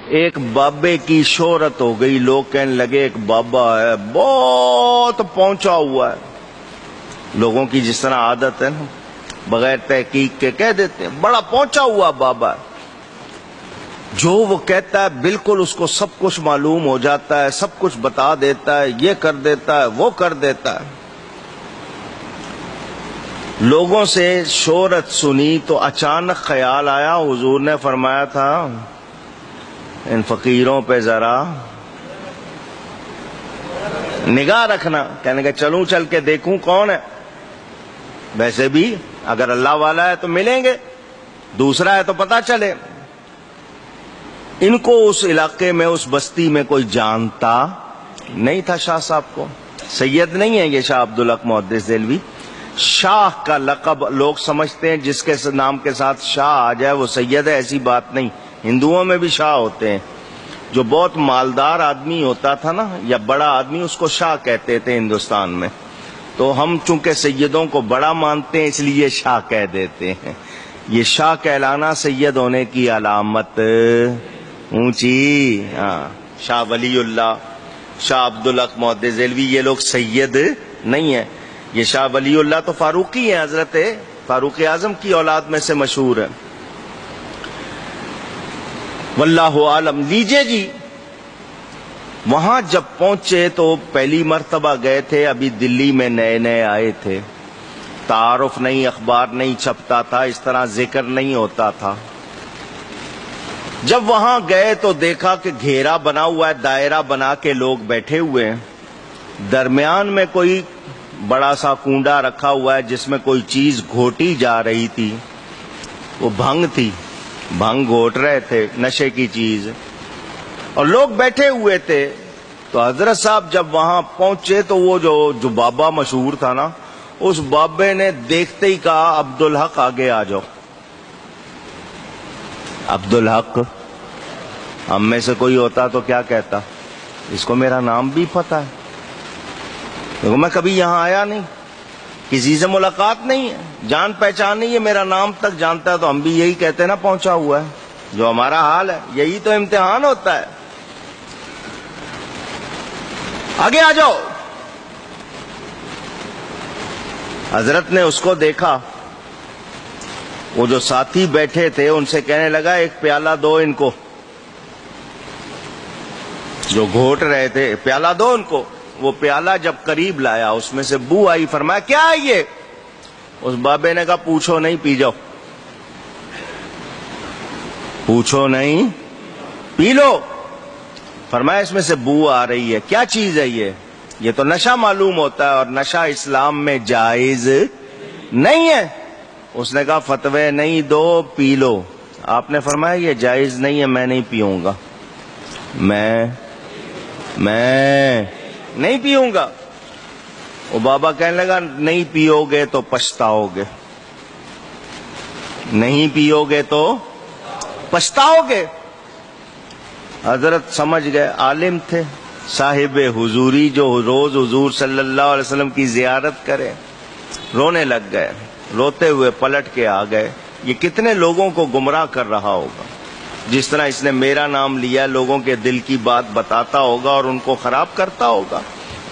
ایک بابے کی شہرت ہو گئی، لوگ کہنے لگے ایک بابا ہے بہت پہنچا ہوا ہے. لوگوں کی جس طرح عادت ہے نا، بغیر تحقیق کے کہہ دیتے ہیں بڑا پہنچا ہوا بابا ہے. جو وہ کہتا ہے بالکل اس کو سب کچھ معلوم ہو جاتا ہے، سب کچھ بتا دیتا ہے، یہ کر دیتا ہے وہ کر دیتا ہے. لوگوں سے شہرت سنی تو اچانک خیال آیا، حضور نے فرمایا تھا ان فقیروں پہ ذرا نگاہ رکھنا. کہنے کہ چلوں چل کے دیکھوں کون ہے. ویسے بھی اگر اللہ والا ہے تو ملیں گے، دوسرا ہے تو پتہ چلے. ان کو اس علاقے میں اس بستی میں کوئی جانتا نہیں تھا. شاہ صاحب کو سید نہیں ہے یہ شاہ عبدالحق محدث دہلوی. شاہ کا لقب لوگ سمجھتے ہیں جس کے نام کے ساتھ شاہ آ جائے وہ سید ہے، ایسی بات نہیں. ہندوؤں میں بھی شاہ ہوتے ہیں. جو بہت مالدار آدمی ہوتا تھا نا یا بڑا آدمی، اس کو شاہ کہتے تھے ہندوستان میں. تو ہم چونکہ سیدوں کو بڑا مانتے ہیں اس لیے شاہ کہہ دیتے ہیں. یہ شاہ کہلانا سید ہونے کی علامت اونچی. شاہ ولی اللہ، شاہ عبدالحق محدث دہلوی یہ لوگ سید نہیں ہیں. یہ شاہ ولی اللہ تو فاروقی ہیں، حضرت فاروق اعظم کی اولاد میں سے مشہور ہے. واللہ عالم. لیجئے جی، وہاں جب پہنچے تو پہلی مرتبہ گئے تھے، ابھی دلی میں نئے نئے آئے تھے، تعارف نہیں، اخبار نہیں چھپتا تھا، اس طرح ذکر نہیں ہوتا تھا. جب وہاں گئے تو دیکھا کہ گھیرا بنا ہوا ہے، دائرہ بنا کے لوگ بیٹھے ہوئے ہیں. درمیان میں کوئی بڑا سا کنڈا رکھا ہوا ہے جس میں کوئی چیز گھوٹی جا رہی تھی. وہ بھنگ تھی، بھنگ گھوٹ رہے تھے، نشے کی چیز. اور لوگ بیٹھے ہوئے تھے. تو حضرت صاحب جب وہاں پہنچے تو وہ جو بابا مشہور تھا نا، اس بابے نے دیکھتے ہی کہا عبدالحق آگے آ جاؤ. عبدالحق ہم میں سے کوئی ہوتا تو کیا کہتا؟ اس کو میرا نام بھی پتہ ہے، دیکھو میں کبھی یہاں آیا نہیں، کسی سے ملاقات نہیں ہے، جان پہچان نہیں ہے، میرا نام تک جانتا ہے. تو ہم بھی یہی کہتے ہیں نا پہنچا ہوا ہے. جو ہمارا حال ہے یہی تو امتحان ہوتا ہے. آگے آ جاؤ. حضرت نے اس کو دیکھا، وہ جو ساتھی بیٹھے تھے ان سے کہنے لگا ایک پیالہ دو ان کو، جو گھوٹ رہے تھے پیالہ دو ان کو. وہ پیالہ جب قریب لایا اس میں سے بو آئی. فرمایا کیا ہے یہ؟ اس بابے نے کہا پوچھو نہیں، پی جاؤ. پوچھو نہیں، پی لو. فرمایا اس میں سے بو آ رہی ہے، کیا چیز ہے یہ تو نشہ معلوم ہوتا ہے اور نشہ اسلام میں جائز نہیں ہے. اس نے کہا فتوے نہیں دو، پی لو. آپ نے فرمایا یہ جائز نہیں ہے، میں نہیں پیوں گا، میں نہیں پیوں گا. وہ بابا کہنے لگا نہیں پیو گے تو پچھتاؤ گے، نہیں پیو گے تو پچھتاؤ گے. حضرت سمجھ گئے، عالم تھے، صاحب حضوری جو روز حضور صلی اللہ علیہ وسلم کی زیارت کرے. رونے لگ گئے، روتے ہوئے پلٹ کے آ گئے. یہ کتنے لوگوں کو گمراہ کر رہا ہوگا. جس طرح اس نے میرا نام لیا، لوگوں کے دل کی بات بتاتا ہوگا اور ان کو خراب کرتا ہوگا.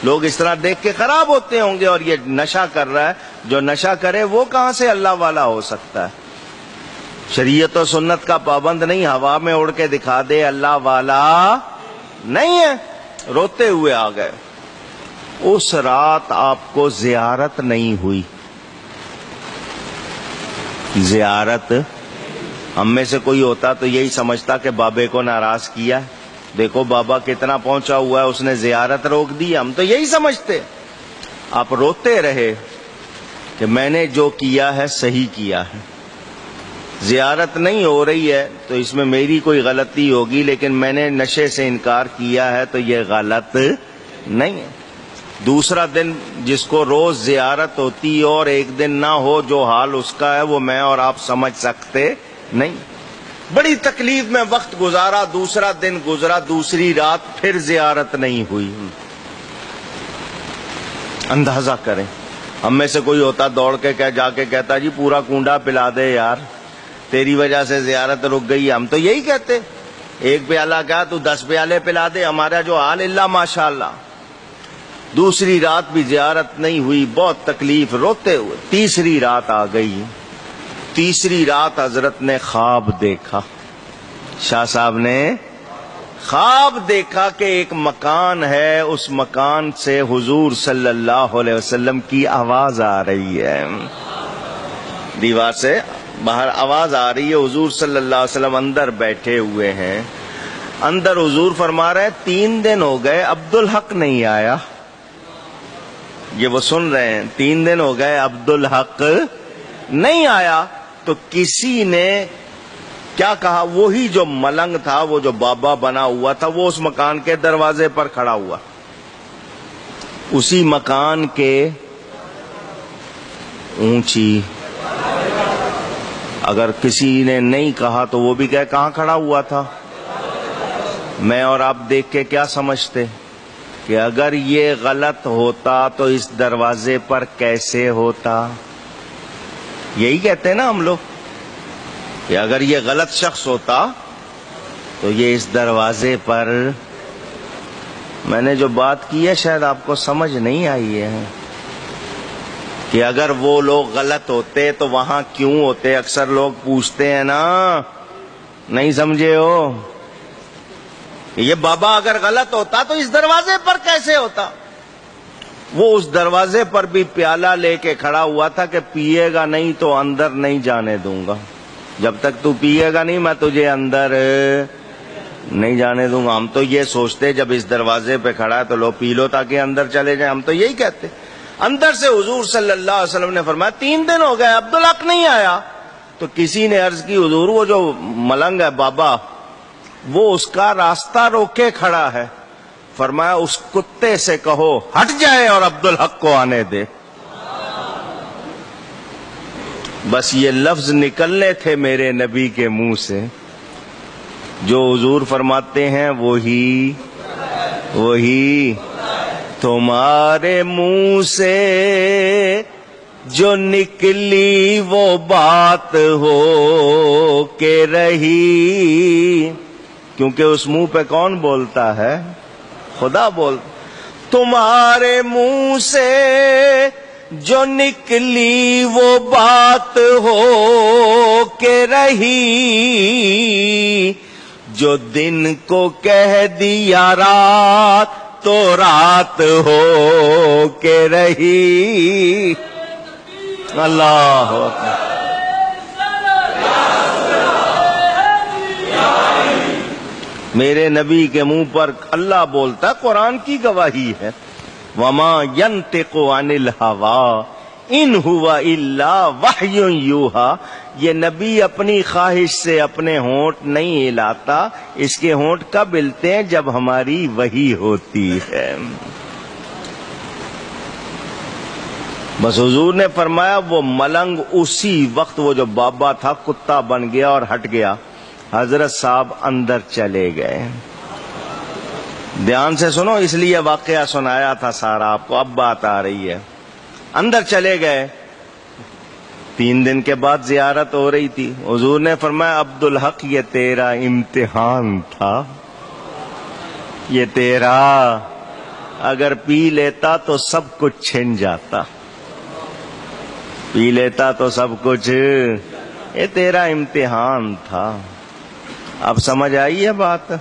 لوگ اس طرح دیکھ کے خراب ہوتے ہوں گے. اور یہ نشہ کر رہا ہے، جو نشہ کرے وہ کہاں سے اللہ والا ہو سکتا ہے؟ شریعت و سنت کا پابند نہیں، ہوا میں اڑ کے دکھا دے اللہ والا نہیں ہے. روتے ہوئے آ گئے. اس رات آپ کو زیارت نہیں ہوئی. زیارت ہم میں سے کوئی ہوتا تو یہی سمجھتا کہ بابے کو ناراض کیا، دیکھو بابا کتنا پہنچا ہوا ہے، اس نے زیارت روک دی. ہم تو یہی سمجھتے. آپ روتے رہے کہ میں نے جو کیا ہے صحیح کیا ہے. زیارت نہیں ہو رہی ہے تو اس میں میری کوئی غلطی ہوگی، لیکن میں نے نشے سے انکار کیا ہے تو یہ غلط نہیں ہے. دوسرا دن جس کو روز زیارت ہوتی اور ایک دن نہ ہو، جو حال اس کا ہے وہ میں اور آپ سمجھ سکتے نہیں. بڑی تکلیف میں وقت گزارا، دوسرا دن گزرا، دوسری رات پھر زیارت نہیں ہوئی. اندازہ کریں، ہم میں سے کوئی ہوتا دوڑ کے جا کے کہتا جی پورا کنڈا پلا دے یار، تیری وجہ سے زیارت رک گئی. ہم تو یہی کہتے. ایک پیالہ کیا تو 10 پیالے پلا دے، ہمارا جو حال اللہ ماشاءاللہ۔ دوسری رات بھی زیارت نہیں ہوئی، بہت تکلیف، روتے ہوئے۔ تیسری رات آ گئی، تیسری رات حضرت نے خواب دیکھا، شاہ صاحب نے خواب دیکھا کہ ایک مکان ہے، اس مکان سے حضور صلی اللہ علیہ وسلم کی آواز آ رہی ہے، دیوار سے باہر آواز آ رہی ہے، حضور صلی اللہ علیہ وسلم اندر بیٹھے ہوئے ہیں۔ اندر حضور فرما رہے ہیں 3 دن ہو گئے عبدالحق نہیں آیا۔ یہ وہ سن رہے ہیں 3 دن ہو گئے عبدالحق نہیں آیا۔ تو کسی نے کیا کہا، وہی جو ملنگ تھا، وہ جو بابا بنا ہوا تھا، وہ اس مکان کے دروازے پر کھڑا ہوا، اسی مکان کے اونچی، اگر کسی نے نہیں کہا تو وہ بھی کہے کہاں کھڑا ہوا تھا؟ میں اور آپ دیکھ کے کیا سمجھتے کہ اگر یہ غلط ہوتا تو اس دروازے پر کیسے ہوتا؟ یہی کہتے ہیں نا ہم لوگ کہ اگر یہ غلط شخص ہوتا تو یہ اس دروازے پر۔ میں نے جو بات کی ہے شاید آپ کو سمجھ نہیں آئی ہے کہ اگر وہ لوگ غلط ہوتے تو وہاں کیوں ہوتے؟ اکثر لوگ پوچھتے ہیں نا، نہیں سمجھے ہو؟ یہ بابا اگر غلط ہوتا تو اس دروازے پر کیسے ہوتا؟ وہ اس دروازے پر بھی پیالہ لے کے کھڑا ہوا تھا کہ پیے گا نہیں تو اندر نہیں جانے دوں گا، جب تک تو پیے گا نہیں میں تجھے اندر نہیں جانے دوں گا۔ ہم تو یہ سوچتے جب اس دروازے پہ کھڑا ہے تو لو پی لو تاکہ اندر چلے جائیں، ہم تو یہی کہتے۔ اندر سے حضور صلی اللہ علیہ وسلم نے فرمایا 3 دن ہو گئے عبدالحق نہیں آیا۔ تو کسی نے عرض کی حضور وہ جو ملنگ ہے بابا، وہ اس کا راستہ روکے کھڑا ہے۔ فرمایا اس کتے سے کہو ہٹ جائے اور عبدالحق کو آنے دے۔ بس یہ لفظ نکلنے تھے میرے نبی کے منہ سے، جو حضور فرماتے ہیں وہی تمہارے منہ سے جو نکلی وہ بات ہو کے رہی، کیونکہ اس منہ پہ کون بولتا ہے؟ خدا بول۔ تمہارے منہ سے جو نکلی وہ بات ہو کے رہی، جو دن کو کہہ دیا رات تو رات ہو کے رہی۔ اللہ اکبر۔ میرے نبی کے منہ پر اللہ بولتا، قرآن کی گواہی ہے، وَمَا يَنْتِقُ عَنِ الْهَوَىٰ إِنْ هُوَ إِلَّا وَحْيٌ يُوحَىٰ۔ یہ نبی اپنی خواہش سے اپنے ہونٹ نہیں ہلاتا، اس کے ہونٹ کب ہلتے ہیں؟ جب ہماری وحی ہوتی ہے۔ بس حضور نے فرمایا وہ ملنگ اسی وقت، وہ جو بابا تھا، کتا بن گیا اور ہٹ گیا۔ حضرت صاحب اندر چلے گئے۔ دھیان سے سنو، اس لیے واقعہ سنایا تھا سارا آپ کو، اب بات آ رہی ہے۔ اندر چلے گئے۔ 3 دن کے بعد زیارت ہو رہی تھی۔ حضور نے فرمایا عبدالحق یہ تیرا امتحان تھا، یہ تیرا، اگر پی لیتا تو سب کچھ چھن جاتا، پی لیتا تو سب کچھ، یہ تیرا امتحان تھا۔ اب سمجھ آئی ہے بات؟